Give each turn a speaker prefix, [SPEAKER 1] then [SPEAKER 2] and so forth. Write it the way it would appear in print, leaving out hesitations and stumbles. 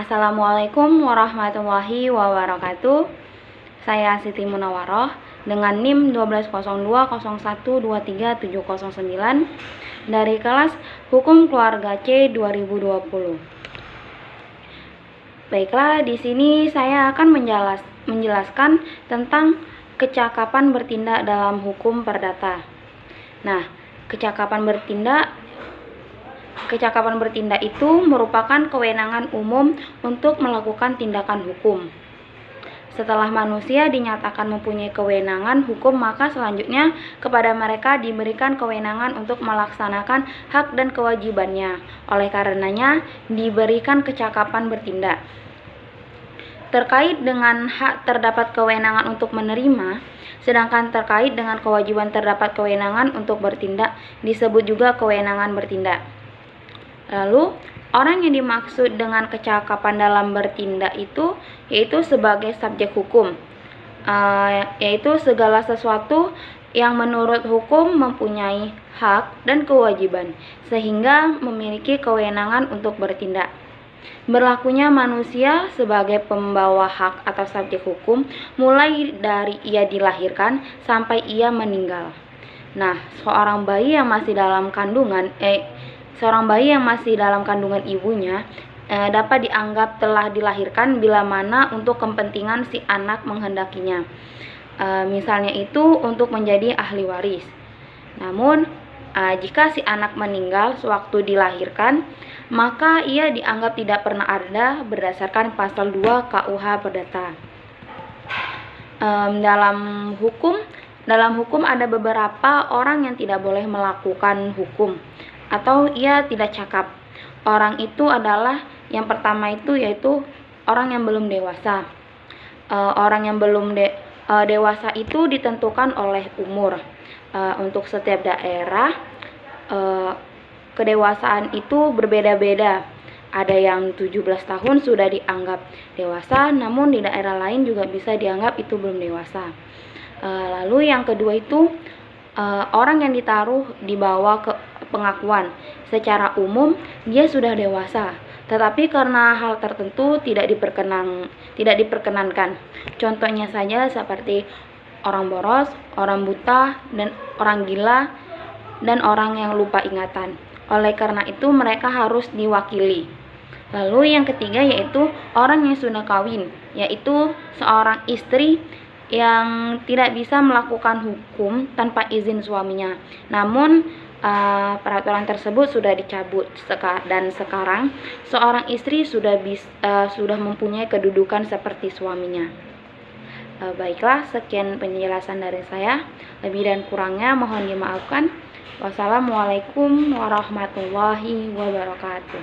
[SPEAKER 1] Assalamualaikum warahmatullahi wabarakatuh. Saya Siti Munawaroh dengan NIM 12010123709 dari kelas Hukum Keluarga C 2020. Baiklah, di sini saya akan menjelaskan tentang kecakapan bertindak dalam hukum perdata. Nah, kecakapan bertindak itu merupakan kewenangan umum untuk melakukan tindakan hukum. Setelah manusia dinyatakan mempunyai kewenangan hukum, maka selanjutnya kepada mereka diberikan kewenangan untuk melaksanakan hak dan kewajibannya. Oleh karenanya, diberikan kecakapan bertindak. Terkait dengan hak terdapat kewenangan untuk menerima, sedangkan terkait dengan kewajiban terdapat kewenangan untuk bertindak disebut juga kewenangan bertindak. Lalu, orang yang dimaksud dengan kecakapan dalam bertindak itu yaitu sebagai subjek hukum, yaitu segala sesuatu yang menurut hukum mempunyai hak dan kewajiban sehingga memiliki kewenangan untuk bertindak. Berlakunya manusia sebagai pembawa hak atau subjek hukum mulai dari ia dilahirkan sampai ia meninggal. Nah, seorang bayi yang masih dalam kandungan ibunya dapat dianggap telah dilahirkan bila mana untuk kepentingan si anak menghendakinya. Misalnya itu untuk menjadi ahli waris. Namun, jika si anak meninggal sewaktu dilahirkan, maka ia dianggap tidak pernah ada berdasarkan pasal 2 KUH Perdata. Dalam hukum ada beberapa orang yang tidak boleh melakukan hukum atau ia tidak cakap. Orang itu adalah yang pertama itu yaitu orang yang belum dewasa. Orang yang belum dewasa itu ditentukan oleh umur. Untuk setiap daerah kedewasaan itu berbeda-beda. Ada yang 17 tahun sudah dianggap dewasa, namun di daerah lain juga bisa dianggap itu belum dewasa. Lalu yang kedua itu orang yang ditaruh di bawah pengakuan. Secara umum dia sudah dewasa, tetapi karena hal tertentu tidak diperkenankan. Contohnya saja seperti orang boros, orang buta, dan orang gila, dan orang yang lupa ingatan. Oleh karena itu mereka harus diwakili. Lalu yang ketiga yaitu orang yang sudah kawin, yaitu seorang istri yang tidak bisa melakukan hukum tanpa izin suaminya. Namun peraturan tersebut sudah dicabut dan sekarang seorang istri sudah mempunyai kedudukan seperti suaminya. Baiklah, sekian penjelasan dari saya. Lebih dan kurangnya mohon dimaafkan. Wassalamualaikum warahmatullahi wabarakatuh.